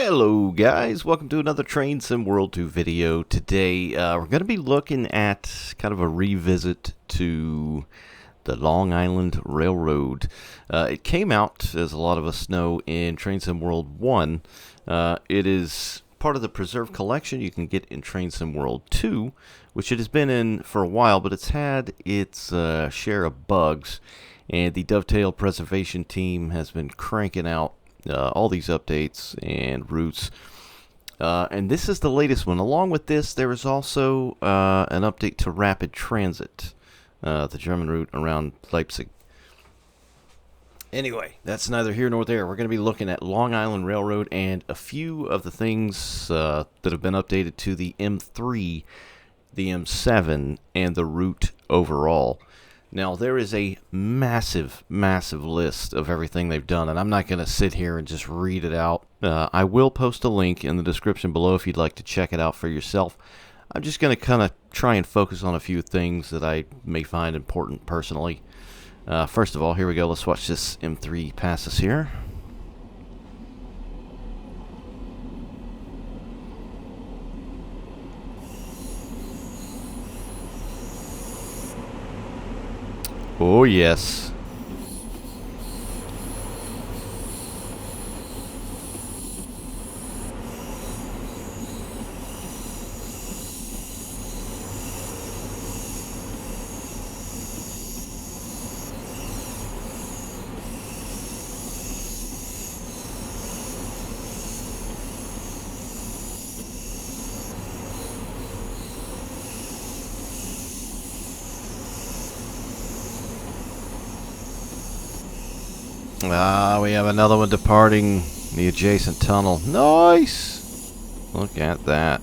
Hello guys, welcome to another Train Sim World 2 video. Today we're going to be looking at kind of a revisit to the Long Island Railroad. It came out, as a lot of us know, in Train Sim World 1. It is part of the Preserve collection you can get in Train Sim World 2, which it has been in for a while, but it's had its share of bugs, and the Dovetail Preservation team has been cranking out all these updates and routes, and this is the latest one. Along with this, there is also an update to Rapid Transit, the German route around Leipzig. Anyway, that's neither here nor there. We're going to be looking at Long Island Railroad and a few of the things that have been updated to the M3, the M7, and the route overall. Now, there is a massive, massive list of everything they've done, and I'm not going to sit here and just read it out. I will post a link in the description below if you'd like to check it out for yourself. I'm just going to kind of try and focus on a few things that I may find important personally. First of all, here we go. Let's watch this M3 pass us here. Oh, yes. We have another one departing the adjacent tunnel. Nice! Look at that.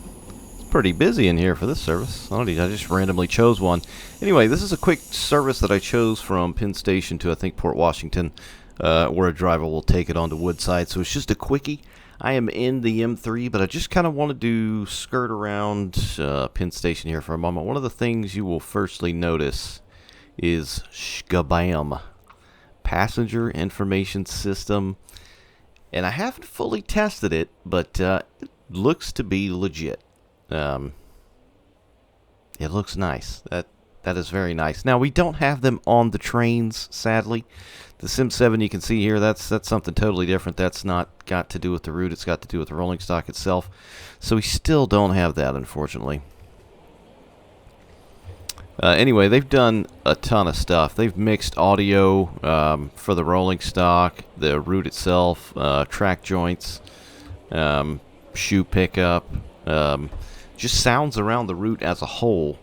It's pretty busy in here for this service. I just randomly chose one. Anyway, this is a quick service that I chose from Penn Station to, I think, Port Washington, where a driver will take it onto Woodside. So it's just a quickie. I am in the M3, but I just kind of wanted to skirt around Penn Station here for a moment. One of the things you will firstly notice is shkabam. Passenger information system, and I haven't fully tested it, but it looks to be legit. It looks nice. That is very nice. Now, we don't have them on the trains, sadly. The Sim 7 you can see here, that's something totally different. That's not got to do with the route. It's got to do with the rolling stock itself. So we still don't have that, unfortunately. Anyway, they've done a ton of stuff. They've mixed audio for the rolling stock, the route itself, track joints, shoe pickup, just sounds around the route as a whole.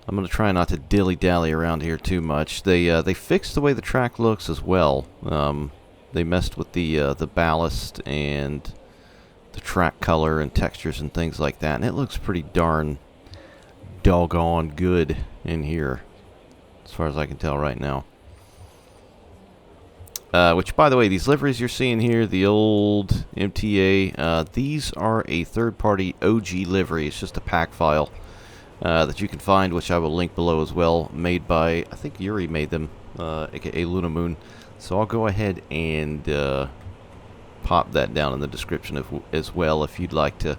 I'm going to try not to dilly-dally around here too much. They fixed the way the track looks as well. They messed with the ballast and the track color and textures and things like that, and it looks pretty darn doggone good in here, as far as I can tell right now. Which, by the way, these liveries you're seeing here, the old MTA, these are a third-party OG livery. It's just a pack file that you can find, which I will link below as well, made by, I think Yuri made them, aka Luna Moon. So I'll go ahead and pop that down in the description as well if you'd like to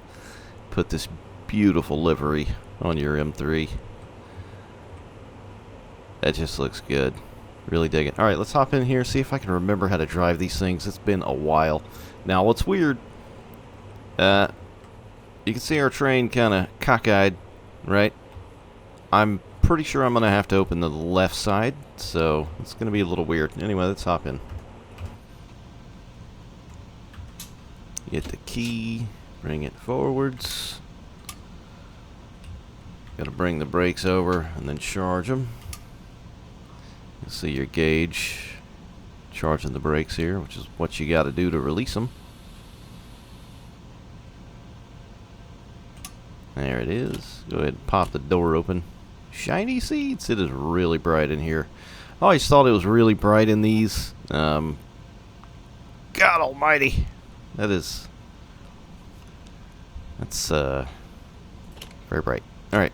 put this beautiful livery on your M3. That just looks good. Really dig it. Alright, let's hop in here, see if I can remember how to drive these things. It's been a while. Now, what's weird, you can see our train kind of cockeyed, right? I'm pretty sure I'm going to have to open the left side, so it's going to be a little weird. Anyway, let's hop in. Get the key, bring it forwards. Got to bring the brakes over and then charge them. You see your gauge charging the brakes here, which is what you got to do to release them. There it is. Go ahead and pop the door open. Shiny seats. It is really bright in here. I always thought it was really bright in these. God almighty. That's very bright. Alright.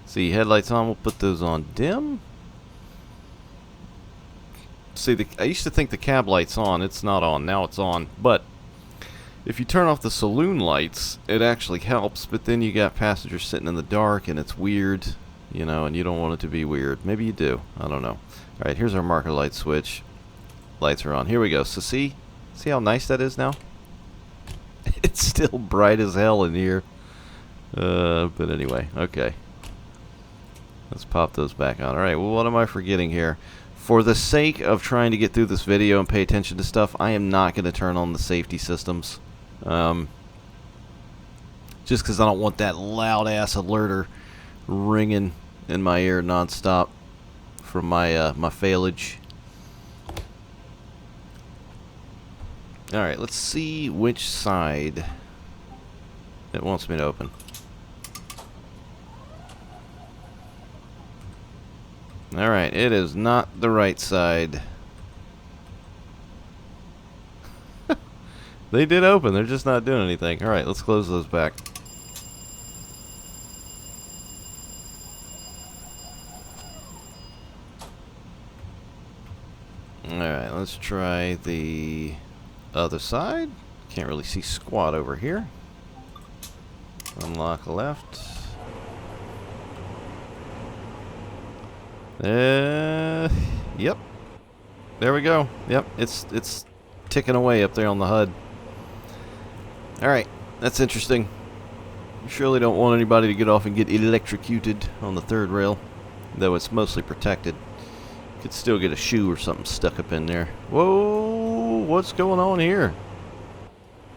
See, headlights on. We'll put those on dim. See, I used to think the cab light's on. It's not on. Now it's on. But if you turn off the saloon lights, it actually helps, but then you got passengers sitting in the dark, and it's weird, you know, and you don't want it to be weird. Maybe you do. I don't know. All right, here's our marker light switch. Lights are on. Here we go. So see how nice that is now? It's still bright as hell in here. But anyway, okay. Let's pop those back on. All right, well, what am I forgetting here? For the sake of trying to get through this video and pay attention to stuff, I am not going to turn on the safety systems. Just because I don't want that loud-ass alerter ringing in my ear nonstop from my my failage. Alright, let's see which side it wants me to open. Alright, it is not the right side. They did open, they're just not doing anything. Alright, let's close those back. Alright, let's try the other side. Can't really see squat over here. Unlock left. Yep. There we go. Yep, it's ticking away up there on the HUD. Alright, that's interesting. You surely don't want anybody to get off and get electrocuted on the third rail, though it's mostly protected. Could still get a shoe or something stuck up in there. Whoa, what's going on here?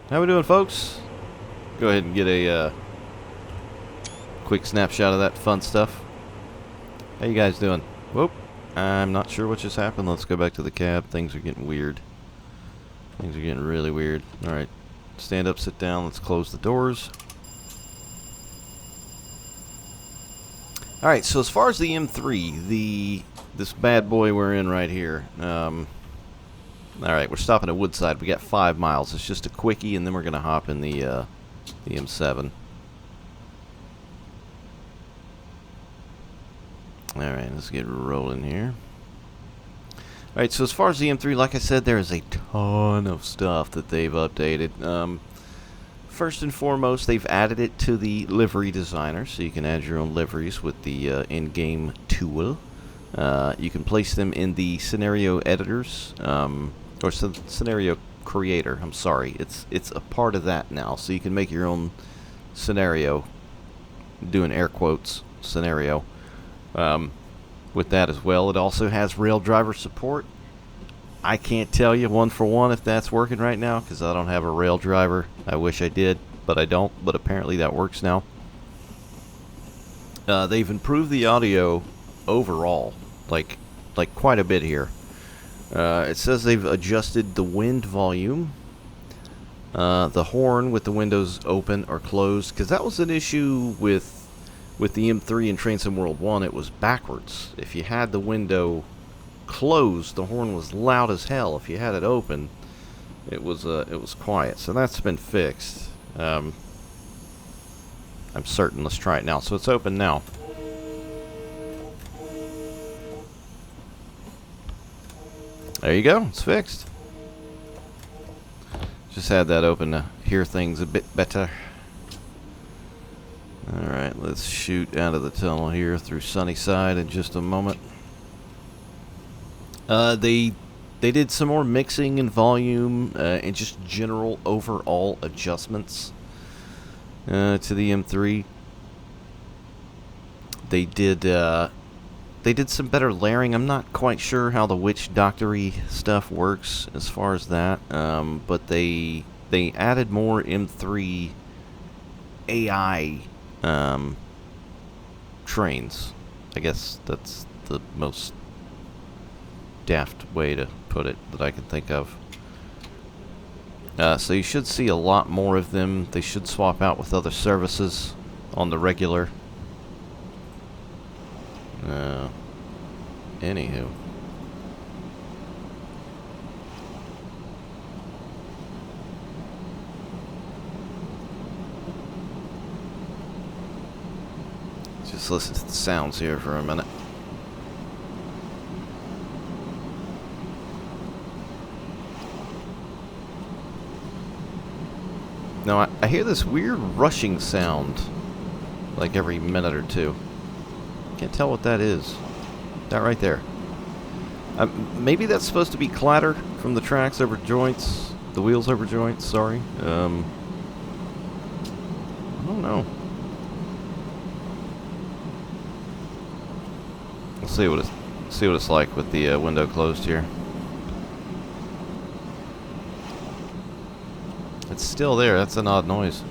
How we doing, folks? Go ahead and get a quick snapshot of that fun stuff. How you guys doing? Whoop, I'm not sure what just happened. Let's go back to the cab. Things are getting weird. Things are getting really weird. Alright, stand up, sit down. Let's close the doors. Alright, so as far as the M3, this bad boy we're in right here. Alright, we're stopping at Woodside. We got 5 miles. It's just a quickie, and then we're going to hop in the M7. Alright, let's get rolling here. Alright, so as far as the M3, like I said, there is a ton of stuff that they've updated. First and foremost, they've added it to the livery designer, so you can add your own liveries with the in-game tool. You can place them in the scenario editors, or scenario creator. I'm sorry, it's a part of that now, so you can make your own scenario, doing air quotes, scenario. With that as well. It also has rail driver support. I can't tell you one for one if that's working right now because I don't have a rail driver. I wish I did, but I don't. But apparently that works now. They've improved the audio overall, like quite a bit here. It says they've adjusted the wind volume, the horn with the windows open or closed, because that was an issue with the M3 and Train Sim World 1. It was backwards. If you had the window closed, the horn was loud as hell. If you had it open, it was quiet. So that's been fixed. I'm certain. Let's try it now. So it's open now. There you go. It's fixed. Just had that open to hear things a bit better. Alright, let's shoot out of the tunnel here through Sunnyside in just a moment. They did some more mixing and volume and just general overall adjustments to the M3. They did some better layering. I'm not quite sure how the witch doctory stuff works as far as that, but they added more M3 AI trains. I guess that's the most daft way to put it that I can think of. So you should see a lot more of them. They should swap out with other services on the regular. Anywho. Just listen to the sounds here for a minute. Now, I hear this weird rushing sound, like every minute or two. Can't tell what that is. That right there. Maybe that's supposed to be clatter from the tracks over joints, the wheels over joints, sorry. I don't know. Let's see what it's like with the window closed here. It's still there. That's an odd noise.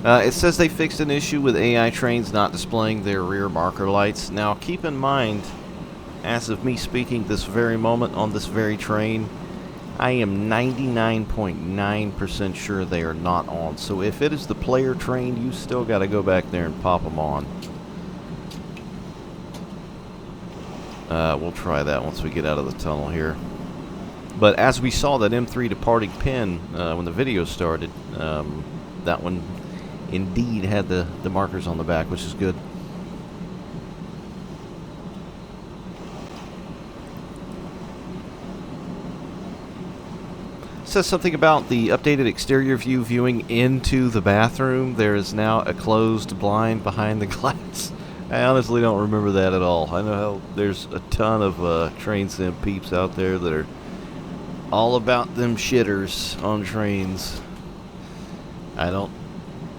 It says they fixed an issue with AI trains not displaying their rear marker lights. Now, keep in mind, as of me speaking this very moment on this very train, I am 99.9% sure they are not on. So if it is the player train, you still got to go back there and pop them on. We'll try that once we get out of the tunnel here. But as we saw that M3 departing pin when the video started, that one indeed had the markers on the back, which is good. It says something about the updated exterior view viewing into the bathroom. There is now a closed blind behind the glass. I honestly don't remember that at all. I know how there's a ton of train sim peeps out there that are all about them shitters on trains. I don't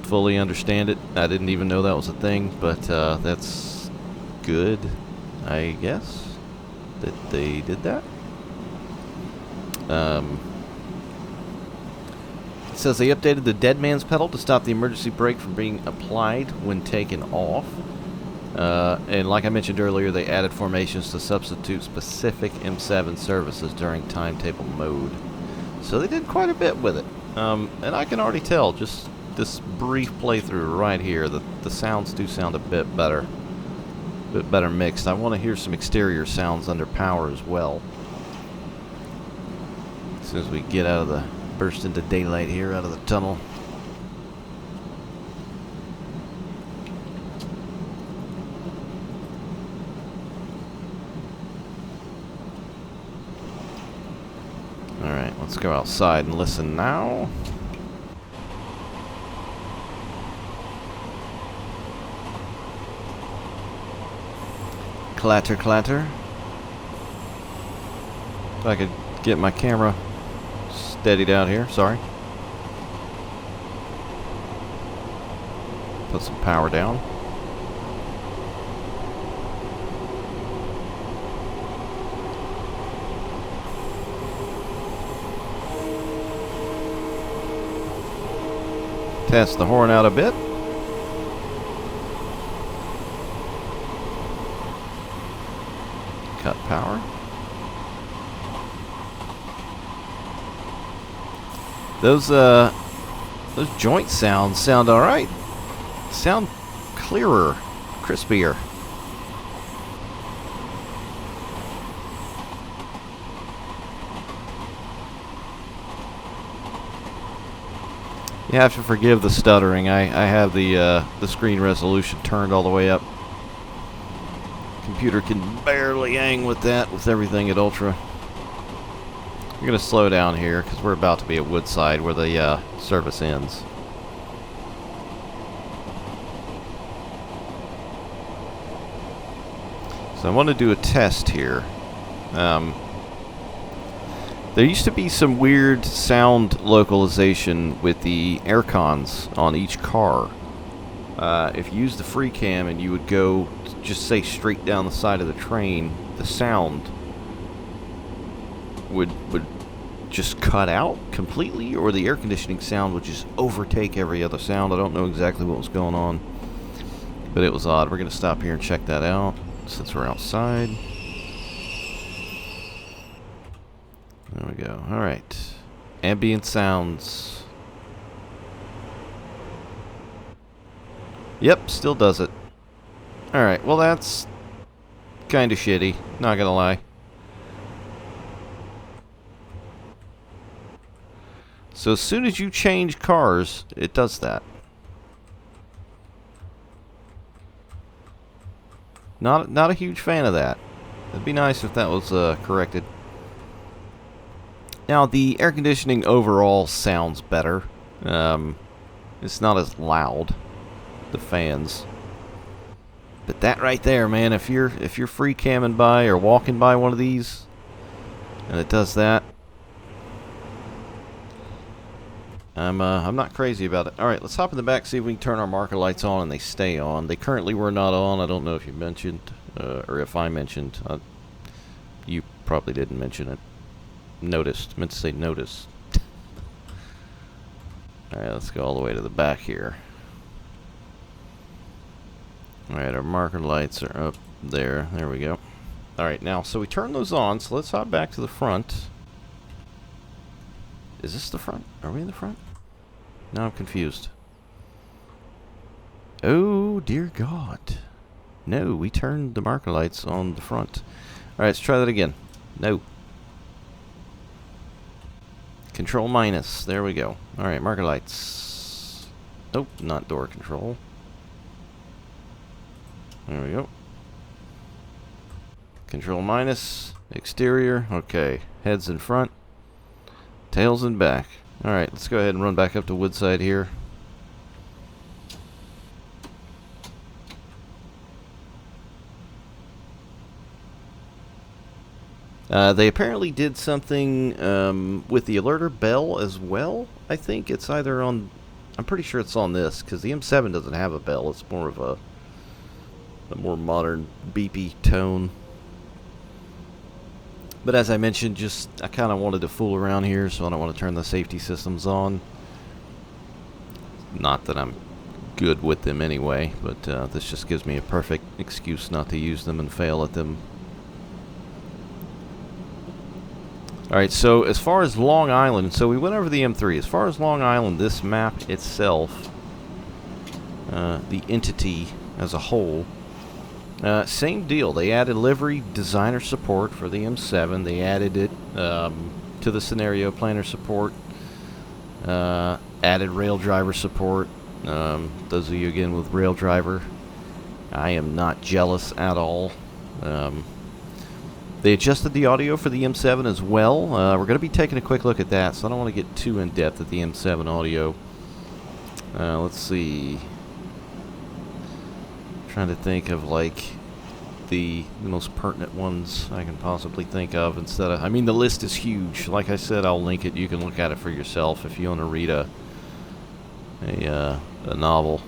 fully understand it. I didn't even know that was a thing, but that's good, I guess, that they did that. It says they updated the dead man's pedal to stop the emergency brake from being applied when taken off. And like I mentioned earlier, they added formations to substitute specific M7 services during timetable mode. So they did quite a bit with it. And I can already tell, just this brief playthrough right here, that the sounds do sound a bit better mixed. I want to hear some exterior sounds under power as well. As soon as we get out of the, burst into daylight here, out of the tunnel. Alright, let's go outside and listen now. Clatter, clatter. If I could get my camera steadied out here, sorry. Put some power down. Test the horn out a bit. Cut power. Those joint sounds sound all right. Sound clearer, crispier. You have to forgive the stuttering. I have the screen resolution turned all the way up. Computer can barely hang with that with everything at ultra. We're going to slow down here because we're about to be at Woodside where the service ends. So I want to do a test here. There used to be some weird sound localization with the air cons on each car. If you use the free cam and you would go just say straight down the side of the train, the sound would just cut out completely, or the air conditioning sound would just overtake every other sound. I don't know exactly what was going on, but it was odd. We're going to stop here and check that out since we're outside. There we go. Alright. Ambient sounds. Yep, still does it. Alright, well that's kinda shitty, not gonna lie. So as soon as you change cars, it does that. Not a huge fan of that. It'd be nice if that was corrected. Now, the air conditioning overall sounds better. It's not as loud, the fans. But that right there, man, if you're free camming by or walking by one of these, and it does that, I'm not crazy about it. All right, let's hop in the back, see if we can turn our marker lights on, and they stay on. They currently were not on. I don't know if you mentioned, or if I mentioned. You probably didn't mention it. Noticed. Meant to say noticed. All right, let's go all the way to the back here. All right, our marker lights are up there. There we go. All right, now, so we turn those on, so let's hop back to the front. Is this the front? Are we in the front? No, I'm confused. Oh, dear God. No, we turned the marker lights on the front. All right, let's try that again. No. Control minus. There we go. All right, marker lights. Nope, not door control. There we go. Control minus. Exterior. Okay. Heads in front. Tails in back. Alright, let's go ahead and run back up to Woodside here. They apparently did something with the alerter bell as well. I think it's either on... I'm pretty sure it's on this, because the M7 doesn't have a bell. It's more of a more modern beepy tone. But as I mentioned, just I kind of wanted to fool around here, so I don't want to turn the safety systems on. Not that I'm good with them anyway, but this just gives me a perfect excuse not to use them and fail at them. Alright, so as far as Long Island, so we went over the M3. As far as Long Island, this map itself, the entity as a whole, same deal. They added livery designer support for the M7. They added it to the scenario planner support. Added rail driver support. Those of you again with rail driver, I am not jealous at all. They adjusted the audio for the M7 as well. We're going to be taking a quick look at that, so I don't want to get too in depth at the M7 audio. Let's see. Trying to think of like the most pertinent ones I can possibly think of instead of, I mean, the list is huge. Like I said, I'll link it. You can look at it for yourself if you want to read a novel.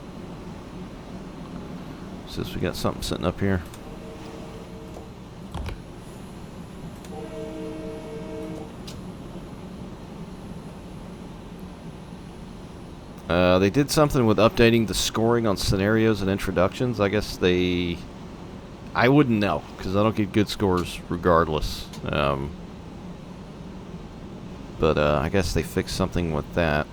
Since we got something sitting up here. They did something with updating the scoring on scenarios and introductions. I guess they... I wouldn't know, because I don't get good scores regardless. But I guess they fixed something with that.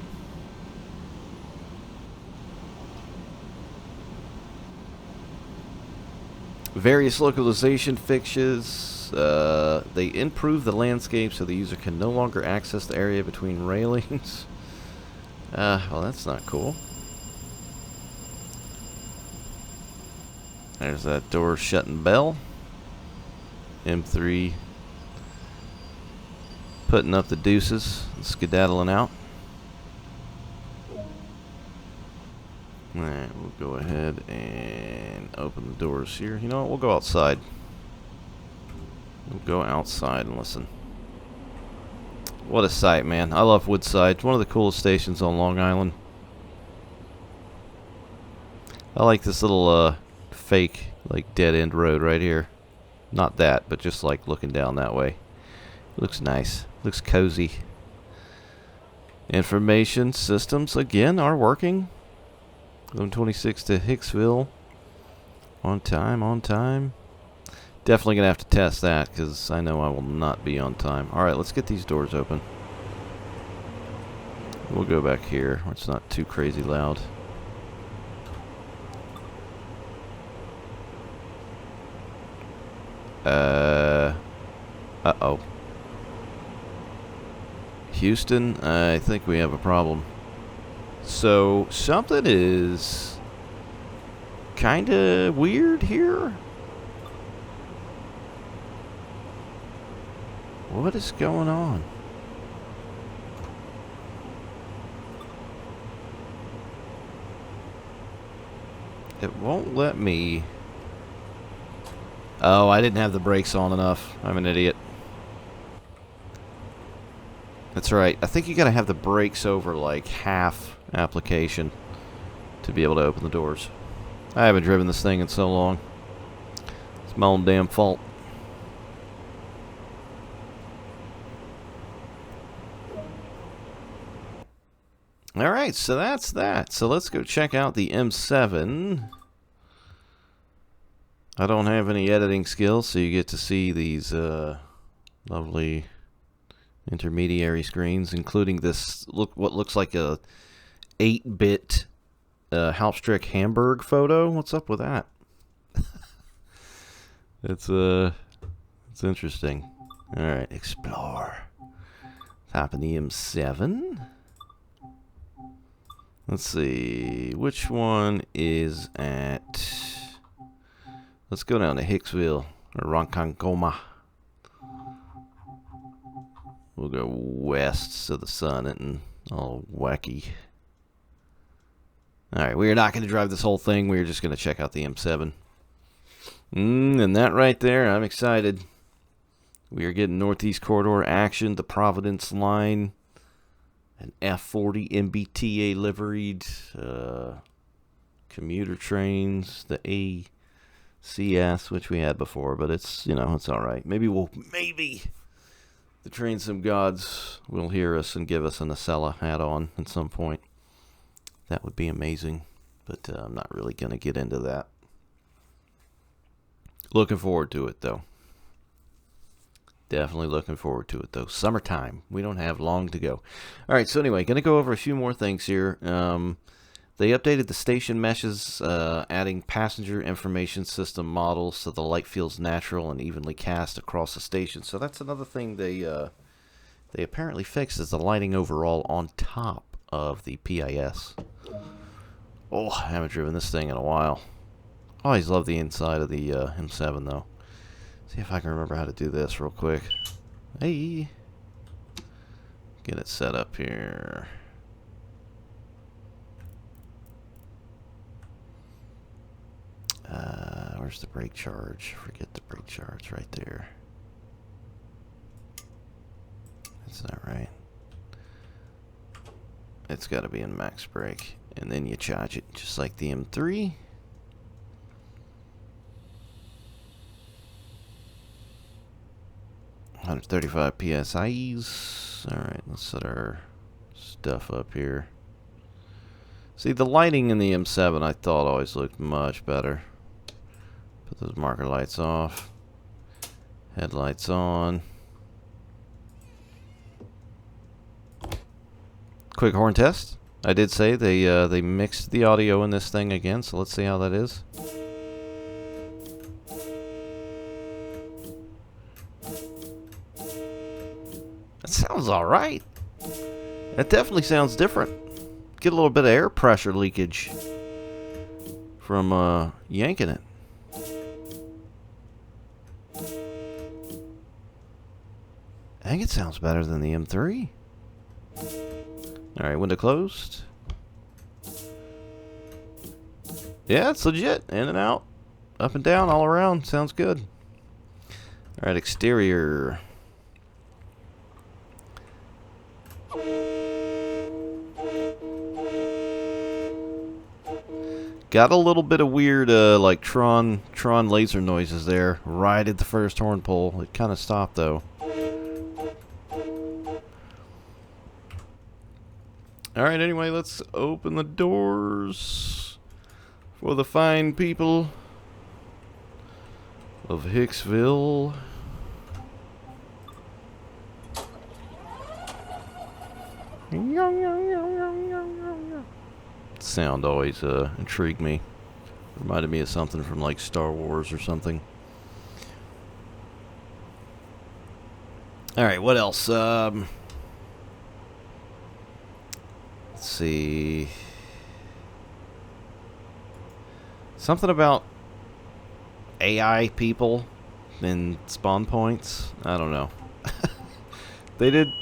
Various localization fixes. They improved the landscape so the user can no longer access the area between railings. Well, that's not cool. There's that door shutting bell. M3 putting up the deuces and skedaddling out. Alright, we'll go ahead and open the doors here. You know what? We'll go outside. We'll go outside and listen. What a sight, man. I love Woodside. It's one of the coolest stations on Long Island. I like this little fake, like, dead-end road right here. Not that, but just like looking down that way. Looks nice. Looks cozy. Information systems, again, are working. 1126 to Hicksville. On time, on time. Definitely going to have to test that, because I know I will not be on time. Alright, let's get these doors open. We'll go back here, where it's not too crazy loud. Uh-oh. Houston, I think we have a problem. So, something is kind of weird here. What is going on? It won't let me... Oh, I didn't have the brakes on enough. I'm an idiot. That's right. I think you gotta have the brakes over like half application to be able to open the doors. I haven't driven this thing in so long. It's my own damn fault. Alright, so that's that. So let's go check out the M7. I don't have any editing skills, so you get to see these lovely intermediary screens, including this what looks like a 8-bit Halpstrick Hamburg photo. What's up with that? It's interesting. All right, explore. Top of the M7. Let's see, which one is at... Let's go down to Hicksville, or Ronkonkoma. We'll go west so the sun isn't all wacky. Alright, we are not going to drive this whole thing. We're just going to check out the M7. And that right there, I'm excited. We are getting Northeast Corridor action, the Providence line, an F40 MBTA liveried, commuter trains, the ACS, which we had before, but it's, you know, it's alright. Maybe the Train Sim gods will hear us and give us an Acela add-on at some point. That would be amazing, but I'm not really going to get into that. Looking forward to it, though. Definitely looking forward to it, though. Summertime. We don't have long to go. All right, so anyway, going to go over a few more things here. They updated the station meshes, adding passenger information system models so the light feels natural and evenly cast across the station. So that's another thing they apparently fixed, is the lighting overall on top of the PIS. Oh, I haven't driven this thing in a while. Always love the inside of the M7, though. See if I can remember how to do this real quick. Hey! Get it set up here. Where's the brake charge? Forget the brake charge right there. That's not right. It's got to be in max brake. And then you charge it just like the M3. .135 PSIs. Alright, let's set our stuff up here. See, the lighting in the M7 I thought always looked much better. Put those marker lights off. Headlights on. Quick horn test. I did say they mixed the audio in this thing again, so let's see how that is. That sounds alright. That definitely sounds different. Get a little bit of air pressure leakage from yanking it. I think it sounds better than the M3. Alright, window closed. Yeah, it's legit. In and out. Up and down, all around. Sounds good. Alright, exterior. Got a little bit of weird, like Tron laser noises there. Right at the first horn pull. It kind of stopped, though. Alright, anyway, let's open the doors for the fine people of Hicksville. Sound always intrigued me. Reminded me of something from like Star Wars or something. Alright, what else? Let's see. Something about AI people and spawn points. I don't know. They did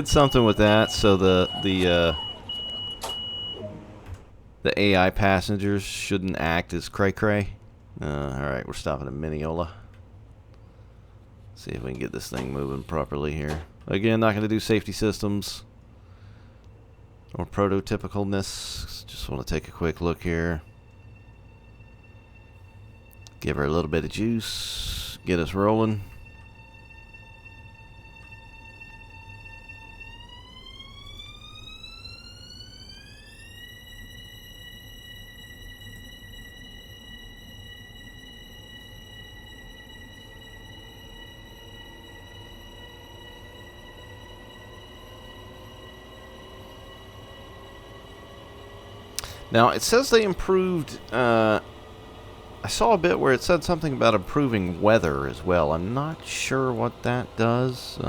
something with that, so the AI passengers shouldn't act as cray-cray. Alright, we're stopping at Mineola. See if we can get this thing moving properly here. Again, not going to do safety systems or prototypicalness. Just want to take a quick look here. Give her a little bit of juice. Get us rolling. Now, it says they improved, I saw a bit where it said something about improving weather as well. I'm not sure what that does,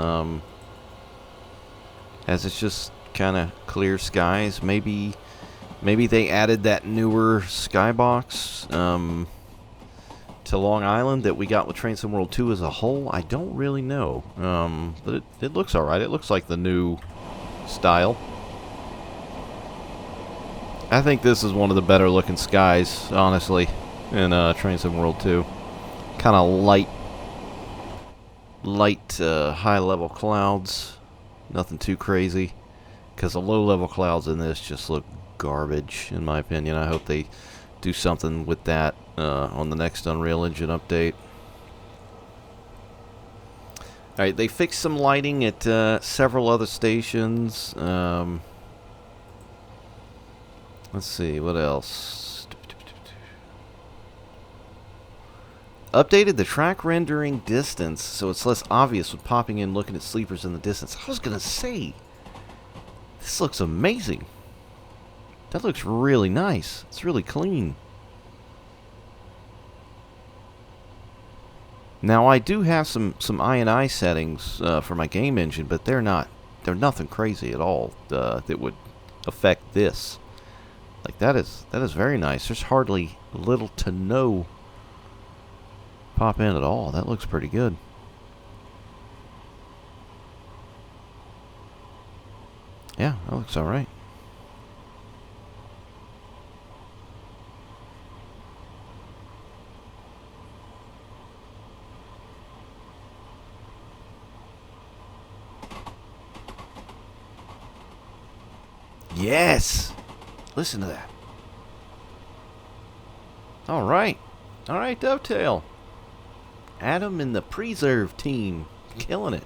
as it's just kind of clear skies. Maybe they added that newer skybox to Long Island that we got with Train Sim World 2 as a whole. I don't really know, but it looks alright. It looks like the new style. I think this is one of the better looking skies, honestly, in Train Sim World 2. Kind of light high level clouds. Nothing too crazy. Because the low level clouds in this just look garbage, in my opinion. I hope they do something with that on the next Unreal Engine update. Alright, they fixed some lighting at several other stations. Let's see, what else? Updated the track rendering distance so it's less obvious when popping in looking at sleepers in the distance. I was going to say, this looks amazing. That looks really nice. It's really clean. Now, I do have some I&I settings for my game engine, but they're nothing crazy at all that would affect this. Like, that is very nice. There's hardly little to no pop in at all. That looks pretty good. Yeah, that looks alright. Yes! Listen to that. Alright. Alright, Dovetail. Adam and the Preserve team. Killing it.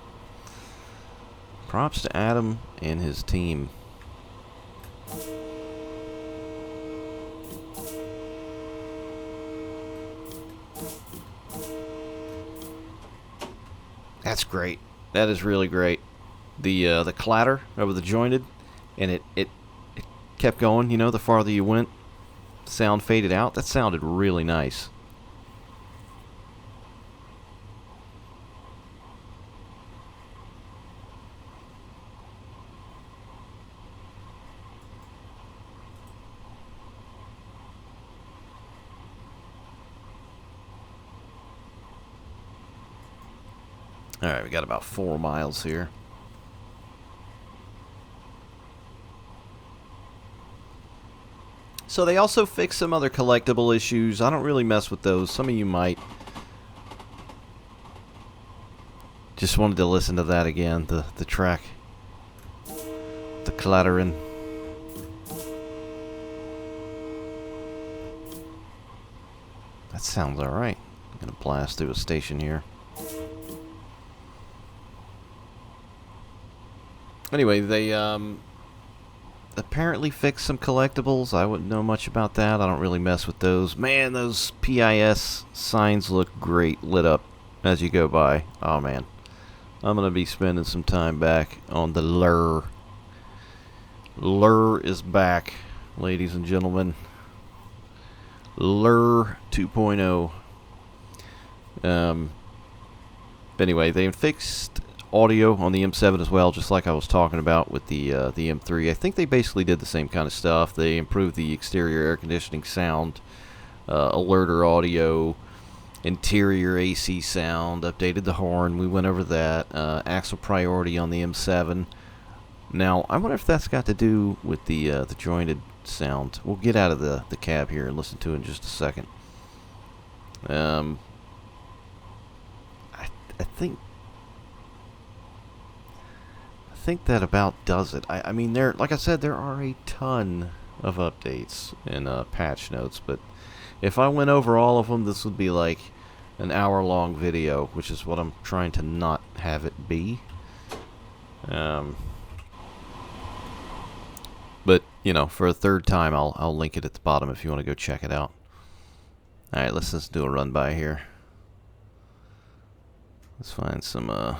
Props to Adam and his team. That's great. That is really great. The clatter over the jointed, and it kept going, you know, the farther you went, sound faded out. That sounded really nice. Alright, we got about 4 miles here. So they also fixed some other collectible issues. I don't really mess with those. Some of you might. Just wanted to listen to that again, the track. The clattering. That sounds alright. I'm gonna blast through a station here. Anyway, they apparently fixed some collectibles. I wouldn't know much about that. I don't really mess with those. Man, those PIS signs look great lit up as you go by. Oh man, I'm gonna be spending some time back on the LIRR. LIRR is back, ladies and gentlemen. LIRR 2.0. But anyway, they fixed audio on the M7 as well, just like I was talking about with the M3. I think they basically did the same kind of stuff. They improved the exterior air conditioning sound, alerter audio, interior AC sound, updated the horn. We went over that. Axle priority on the M7. Now, I wonder if that's got to do with the jointed sound. We'll get out of the cab here and listen to it in just a second. I think that about does it. I mean, like I said, there are a ton of updates and patch notes, but if I went over all of them, this would be like an hour-long video, which is what I'm trying to not have it be. But, you know, for a third time, I'll link it at the bottom if you want to go check it out. Alright, let's just do a run by here. Let's find some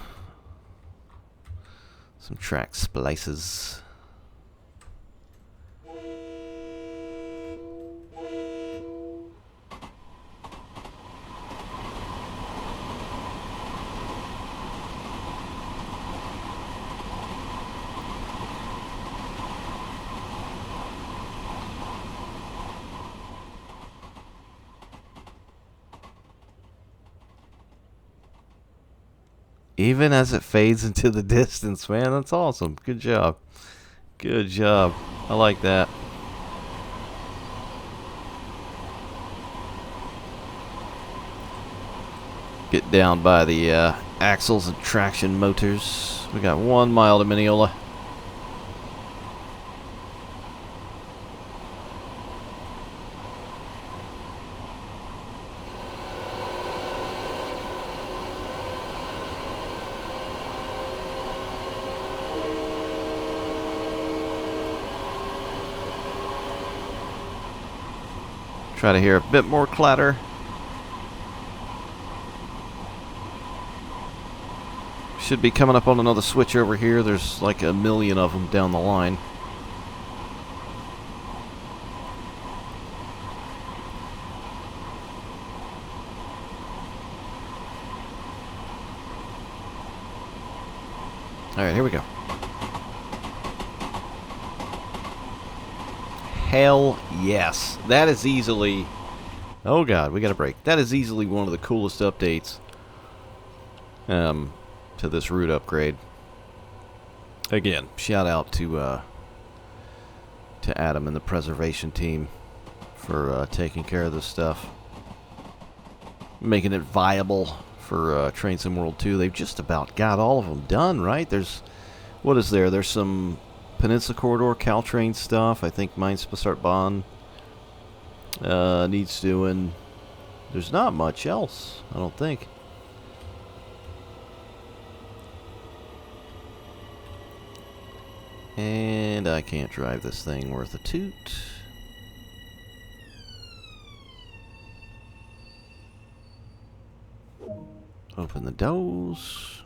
track splices. Even as it fades into the distance, man, that's awesome. Good job. Good job. I like that. Get down by the axles and traction motors. We got 1 mile to Mineola. Try to hear a bit more clatter. Should be coming up on another switch over here. There's like a million of them down the line. Alright, here we go. Hell yes. That is easily... Oh god, we got a break. That is easily one of the coolest updates to this route upgrade. Again, shout out to Adam and the preservation team for taking care of this stuff. Making it viable for Train Sim World 2. They've just about got all of them done, right? There's... What is there? There's some Peninsula Corridor Caltrain stuff. I think Mines Spessart Bond needs doing. There's not much else, I don't think. And I can't drive this thing worth a toot. Open the doors.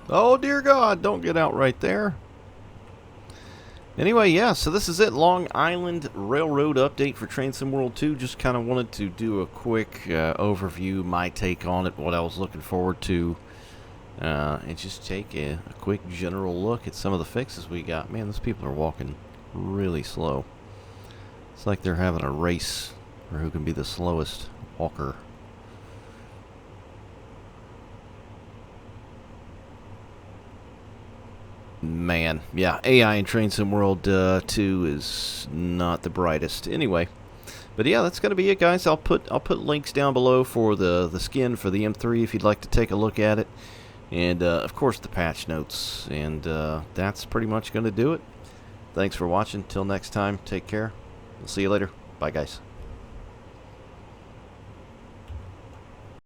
Oh, dear God, don't get out right there. Anyway, yeah, so this is it. Long Island Railroad update for Train Sim World 2. Just kind of wanted to do a quick overview, my take on it, what I was looking forward to. And just take a quick general look at some of the fixes we got. Man, those people are walking really slow. It's like they're having a race for who can be the slowest walker. Man, yeah, AI in Train Sim World 2 is not the brightest. Anyway, but yeah, that's gonna be it, guys. I'll put links down below for the skin for the M3 if you'd like to take a look at it, and of course the patch notes. And that's pretty much gonna do it. Thanks for watching. Till next time, take care. We'll see you later. Bye, guys.